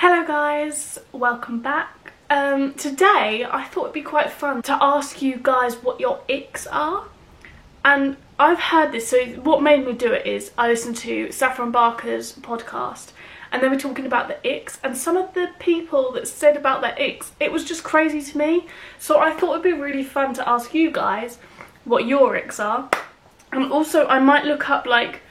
Hello guys, welcome back. Today I thought it'd be quite fun to ask you guys what your icks are. And I've heard this, so what made me do it is I listened to Saffron Barker's podcast and they were talking about the icks, and some of the people that said about their icks, it was just crazy to me. So I thought it'd be really fun to ask you guys what your icks are. And also I might look up like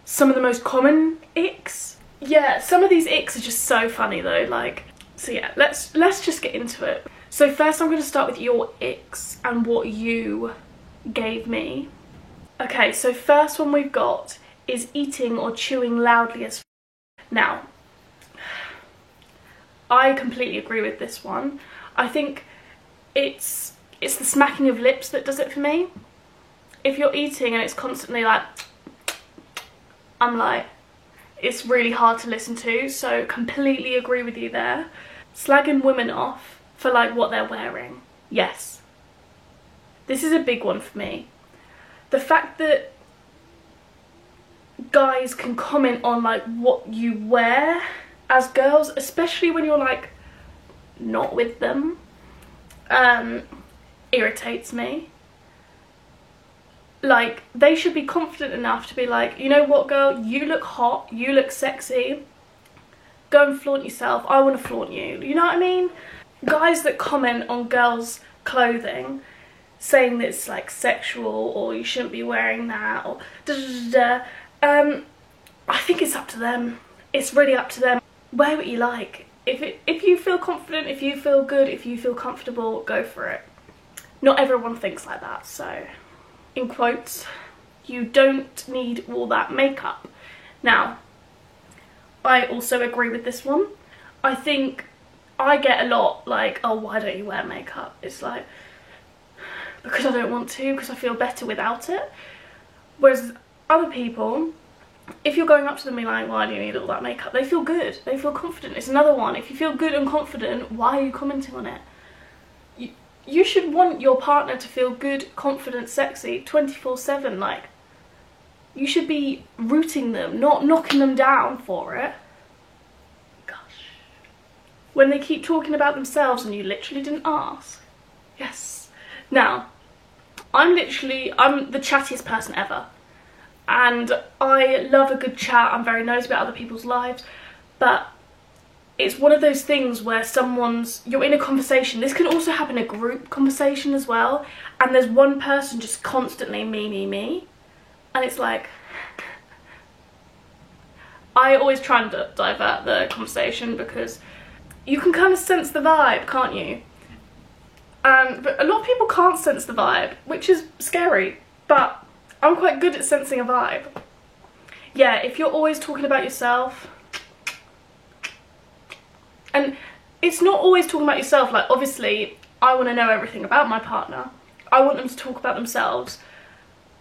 some of the most common icks. Yeah, some of these icks are just so funny though, like, so yeah, let's just get into it. So first I'm going to start with your icks and what you gave me. Okay, so first one we've got is eating or chewing loudly as f. Now, I completely agree with this one. I think it's the smacking of lips that does it for me. If you're eating and it's constantly like, I'm like, it's really hard to listen to, so completely agree with you there. Slagging women off for like what they're wearing. Yes. This is a big one for me. The fact that guys can comment on like what you wear as girls, especially when you're like not with them, irritates me. Like, they should be confident enough to be like, you know what girl, you look hot, you look sexy, go and flaunt yourself, I want to flaunt you, you know what I mean? Guys that comment on girls' clothing saying that it's like sexual or you shouldn't be wearing that or I think it's up to them. It's really up to them. Wear what you like. If you feel confident, if you feel good, if you feel comfortable, go for it. Not everyone thinks like that, so in quotes, you don't need all that makeup. Now, I also agree with this one. I think I get a lot like, oh, why don't you wear makeup? It's like, because I don't want to, because I feel better without it. Whereas other people, if you're going up to them and being like, why do you need all that makeup? They feel good, they feel confident. It's another one. If you feel good and confident, why are you commenting on it? You should want your partner to feel good, confident, sexy 24/7. Like, you should be rooting them, not knocking them down for it. Gosh. When they keep talking about themselves and you literally didn't ask. Yes. Now, I'm the chattiest person ever. And I love a good chat. I'm very nosy about other people's lives. But it's one of those things where you're in a conversation. This can also happen in a group conversation as well. And there's one person just constantly me. And it's like, I always try and divert the conversation because you can kind of sense the vibe, can't you? But a lot of people can't sense the vibe, which is scary. But I'm quite good at sensing a vibe. Yeah, if you're always talking about yourself, and it's not always talking about yourself, like obviously I want to know everything about my partner. I want them to talk about themselves.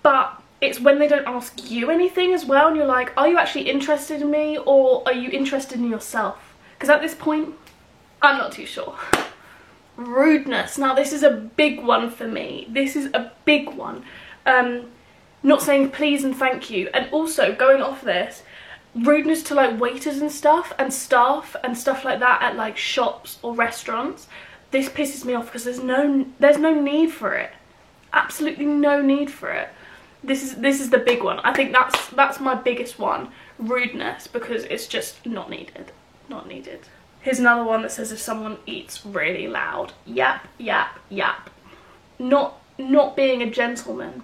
But it's when they don't ask you anything as well and you're like, are you actually interested in me or are you interested in yourself? Because at this point, I'm not too sure. Rudeness. Now this is a big one for me. This is a big one. Not saying please and thank you. And also going off this, rudeness to like waiters and stuff and staff and stuff like that at like shops or restaurants. This pisses me off because there's no need for it. Absolutely no need for it. This is the big one. I think that's my biggest one. Rudeness, because it's just not needed. Not needed. Here's another one that says if someone eats really loud. Yap, yap, yap. Not being a gentleman.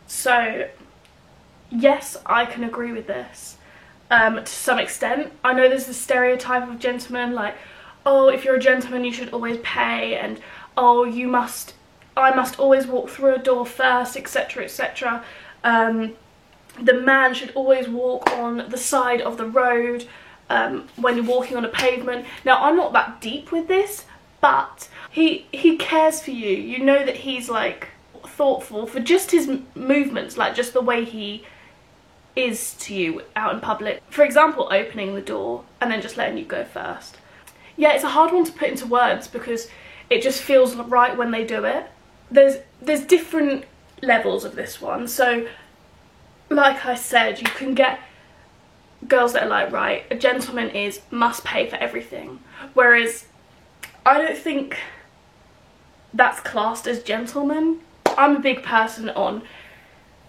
So yes, I can agree with this. To some extent. I know there's this stereotype of gentlemen like, oh, if you're a gentleman you should always pay, and oh, I must always walk through a door first, etc, etc. The man should always walk on the side of the road when you're walking on a pavement. Now I'm not that deep with this, but he cares for you. You know that he's like thoughtful for just his movements, like just the way he is to you out in public. For example, opening the door and then just letting you go first. Yeah, it's a hard one to put into words because it just feels right when they do it. There's different levels of this one. So like I said, you can get girls that are like, right, a gentleman must pay for everything, whereas I don't think that's classed as gentleman. I'm a big person on,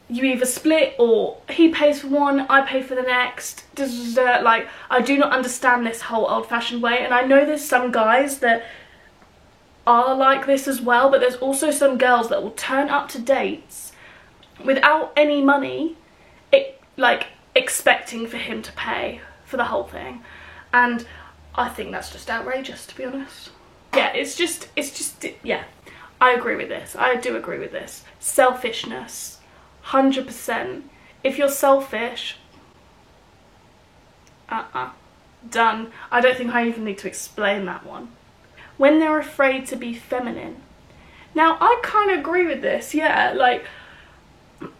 you either split or he pays for one, I pay for the next. Like, I do not understand this whole old-fashioned way, and I know there's some guys that are like this as well, but there's also some girls that will turn up to dates without any money, like expecting for him to pay for the whole thing, and I think that's just outrageous, to be honest. Yeah, it's just yeah, I agree with this. I do agree with this. Selfishness, 100%. If you're selfish, done. I don't think I even need to explain that one. When they're afraid to be feminine. Now, I kind of agree with this, yeah. Like,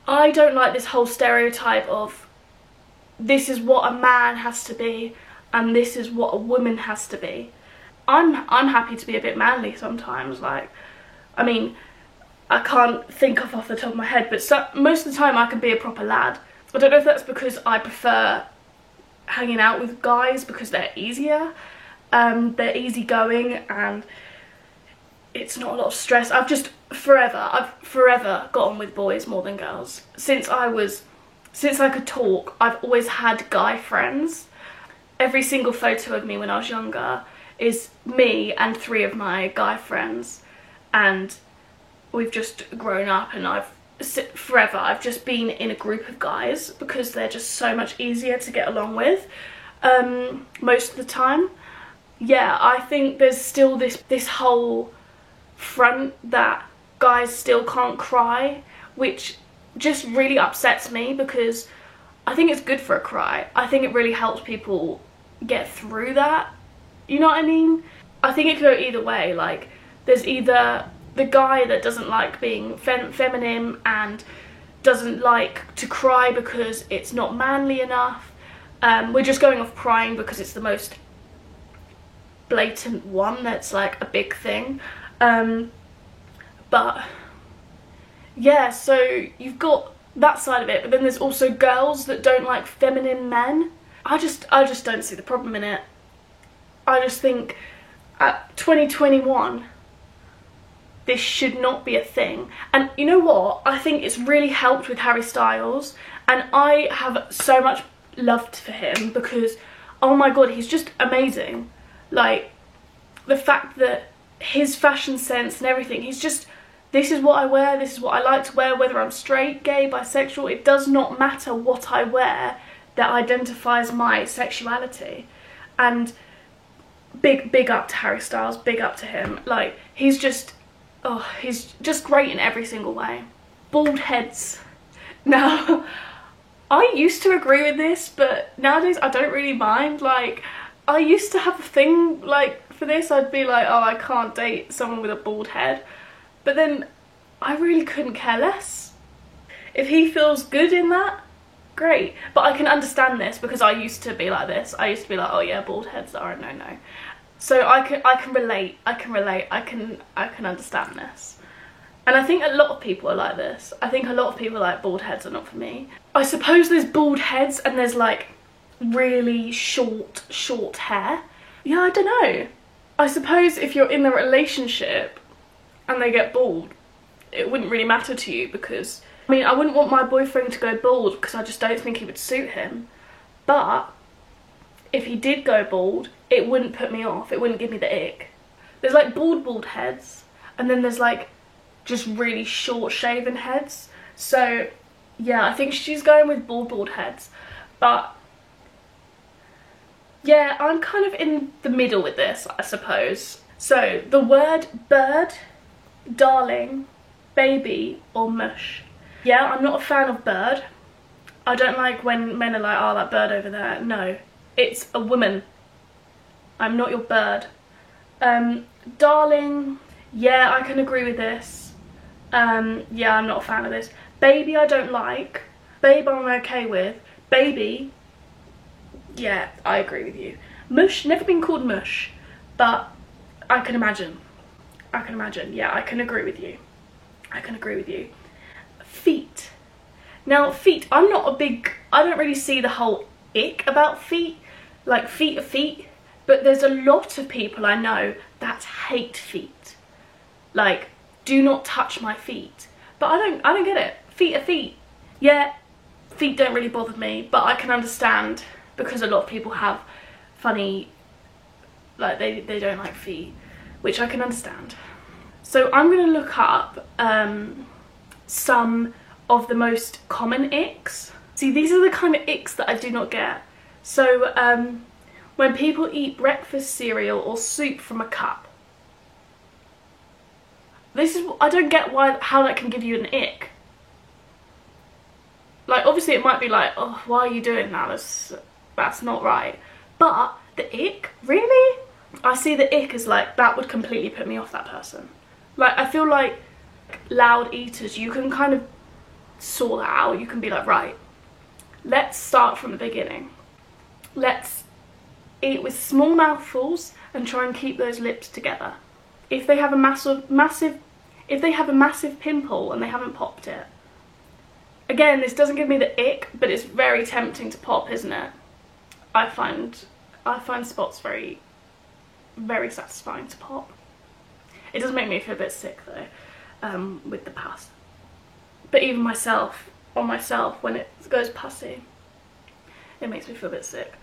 I don't like this whole stereotype of this is what a man has to be and this is what a woman has to be. I'm happy to be a bit manly sometimes. Like, I mean, I can't think off the top of my head, but most of the time I can be a proper lad. I don't know if that's because I prefer hanging out with guys because they're easier, they're easygoing, and it's not a lot of stress. I've forever got on with boys more than girls. Since I could talk, I've always had guy friends. Every single photo of me when I was younger is me and 3 of my guy friends, and we've just grown up, and I've just been in a group of guys because they're just so much easier to get along with most of the time. Yeah, I think there's still this whole front that guys still can't cry, which just really upsets me because I think it's good for a cry. I think it really helps people get through that. You know what I mean? I think it could go either way. Like, there's either the guy that doesn't like being feminine and doesn't like to cry because it's not manly enough. We're just going off crying because it's the most blatant one that's like a big thing. But yeah, so you've got that side of it, but then there's also girls that don't like feminine men. I just don't see the problem in it. I just think at 2021 this should not be a thing. And you know what? I think it's really helped with Harry Styles, and I have so much love for him because, oh my god, he's just amazing. Like, the fact that his fashion sense and everything, he's just, this is what I wear, this is what I like to wear, whether I'm straight, gay, bisexual, it does not matter what I wear that identifies my sexuality. And big up to Harry Styles, big up to him. Like, he's just great in every single way. Bald heads. Now, I used to agree with this, but nowadays I don't really mind. Like, I used to have a thing, like, for this. I'd be like, oh, I can't date someone with a bald head. But then I really couldn't care less. If he feels good in that, great. But I can understand this because I used to be like this. I used to be like, oh yeah, bald heads are a no-no. So I can relate. I can understand this. And I think a lot of people are like this. I think a lot of people are like, bald heads are not for me. I suppose there's bald heads and there's like really short hair. Yeah, I don't know. I suppose if you're in a relationship and they get bald, it wouldn't really matter to you because, I mean, I wouldn't want my boyfriend to go bald because I just don't think he would suit him. But if he did go bald, it wouldn't put me off. It wouldn't give me the ick. There's like bald heads, and then there's like just really short shaven heads. So yeah, I think she's going with bald heads. But yeah, I'm kind of in the middle with this, I suppose. So the word bird, darling, baby, or mush. Yeah, I'm not a fan of bird. I don't like when men are like, oh, that bird over there. No, it's a woman. I'm not your bird. Darling, yeah, I can agree with this. Yeah, I'm not a fan of this. Baby, I don't like. Babe, I'm okay with. Baby, yeah, I agree with you. Mush, never been called mush, but I can imagine. Yeah, I can agree with you. Feet. Now, feet, I don't really see the whole ick about feet. Like, feet are feet, but there's a lot of people I know that hate feet. Like, do not touch my feet. But I don't get it. Feet are feet. Yeah, feet don't really bother me, but I can understand because a lot of people have funny, like they don't like feet, which I can understand. So I'm going to look up some of the most common icks. See, these are the kind of icks that I do not get. So when people eat breakfast cereal or soup from a cup. This is, I don't get how that can give you an ick. Like, obviously it might be like, oh, why are you doing that? That's not right. But the ick, really? I see the ick as like, that would completely put me off that person. Like, I feel like loud eaters, you can kind of sort that out. You can be like, right, let's start from the beginning. Let's eat with small mouthfuls and try and keep those lips together. If they have a massive pimple and they haven't popped it. Again, this doesn't give me the ick, but it's very tempting to pop, isn't it? I find spots very, very satisfying to pop. It does make me feel a bit sick though, with the pus. But even on myself, when it goes pussy, it makes me feel a bit sick.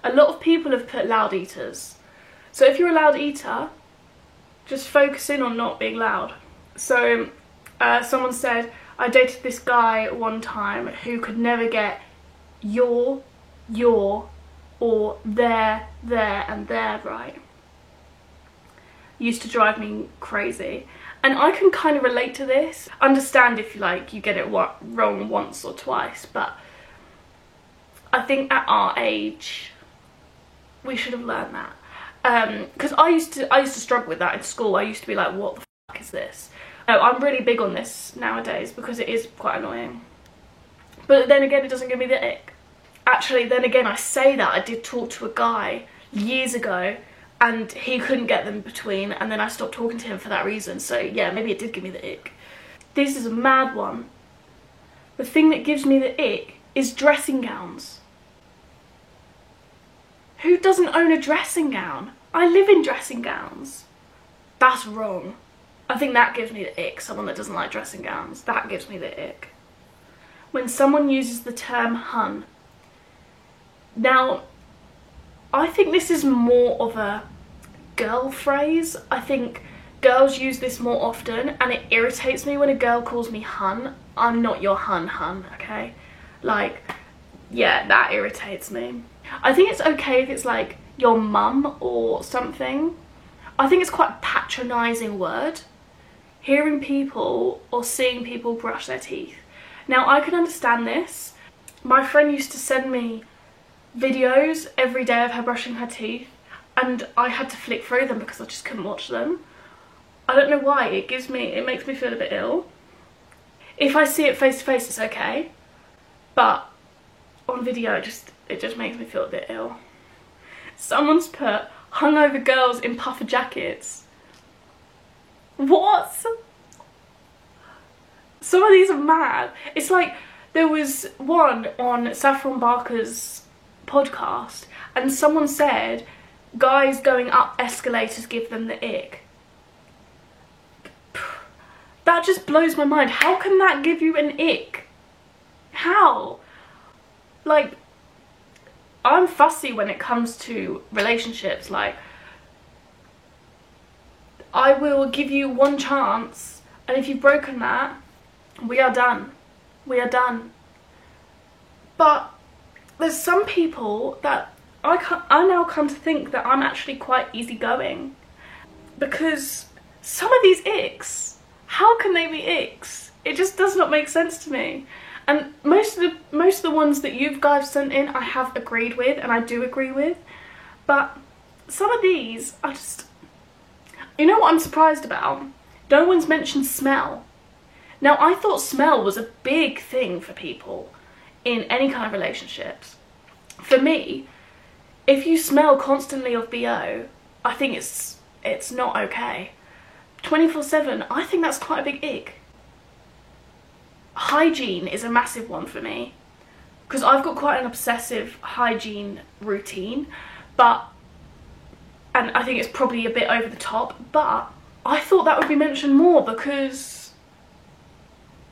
A lot of people have put loud eaters. So if you're a loud eater, just focus in on not being loud. So someone said, I dated this guy one time who could never get your, or there, and there right. Used to drive me crazy. And I can kind of relate to this. Understand if you get it wrong once or twice, but I think at our age, we should have learned that. Because I used to struggle with that in school. I used to be like, what the fuck is this? No, I'm really big on this nowadays because it is quite annoying. But then again, it doesn't give me the ick. Actually, then again, I say that. I did talk to a guy years ago and he couldn't get them between, and then I stopped talking to him for that reason. So yeah, maybe it did give me the ick. This is a mad one. The thing that gives me the ick is dressing gowns. Who doesn't own a dressing gown? I live in dressing gowns. That's wrong. I think that gives me the ick, someone that doesn't like dressing gowns. That gives me the ick. When someone uses the term hun. Now, I think this is more of a girl phrase. I think girls use this more often, and it irritates me when a girl calls me hun. I'm not your hun, okay? Like, yeah, that irritates me. I think it's okay if it's like your mum or something. I think it's quite a patronising word. Hearing people or seeing people brush their teeth. Now, I can understand this. My friend used to send me videos every day of her brushing her teeth, and I had to flick through them because I just couldn't watch them. I don't know why. It makes me feel a bit ill. If I see it face to face, it's okay, but on video it just makes me feel a bit ill. Someone's put hungover girls in puffer jackets. What? Some of these are mad. It's like there was one on Saffron Barker's podcast and someone said guys going up escalators give them the ick. That just blows my mind. How can that give you an ick? How? Like, I'm fussy when it comes to relationships. Like, I will give you one chance, and if you've broken that, we are done. We are done. But there's some people that I now come to think that I'm actually quite easygoing, because some of these icks, how can they be icks? It just does not make sense to me. And most of the ones that you guys sent in, I have agreed with, and I do agree with. But some of these, I just... You know what I'm surprised about? No one's mentioned smell. Now, I thought smell was a big thing for people in any kind of relationships. For me, if you smell constantly of BO, I think it's not okay. 24/7, I think that's quite a big ick. Hygiene is a massive one for me. because I've got quite an obsessive hygiene routine, and I think it's probably a bit over the top, but I thought that would be mentioned more, because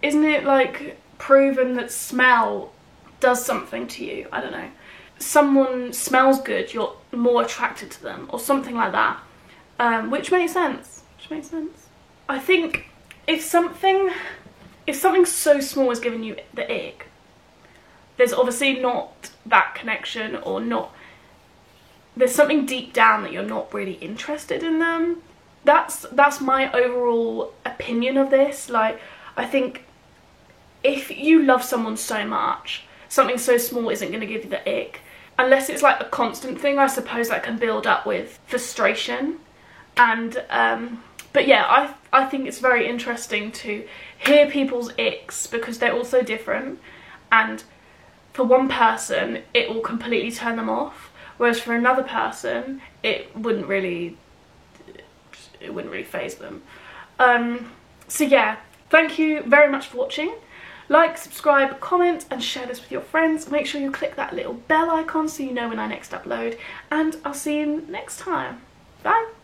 isn't it like proven that smell does something to you? I don't know. Someone smells good, you're more attracted to them, or something like that, which makes sense. I think if something so small is giving you the ick, there's obviously not that connection, or there's something deep down that you're not really interested in them. That's my overall opinion of this. Like, I think if you love someone so much, something so small isn't going to give you the ick. Unless it's like a constant thing, I suppose that can build up with frustration. And but yeah, I think it's very interesting to hear people's icks, because they're all so different, and for one person it will completely turn them off, whereas for another person it wouldn't really faze them. So yeah, thank you very much for watching. Like, subscribe, comment and share this with your friends. Make sure you click that little bell icon so you know when I next upload, and I'll see you next time. Bye!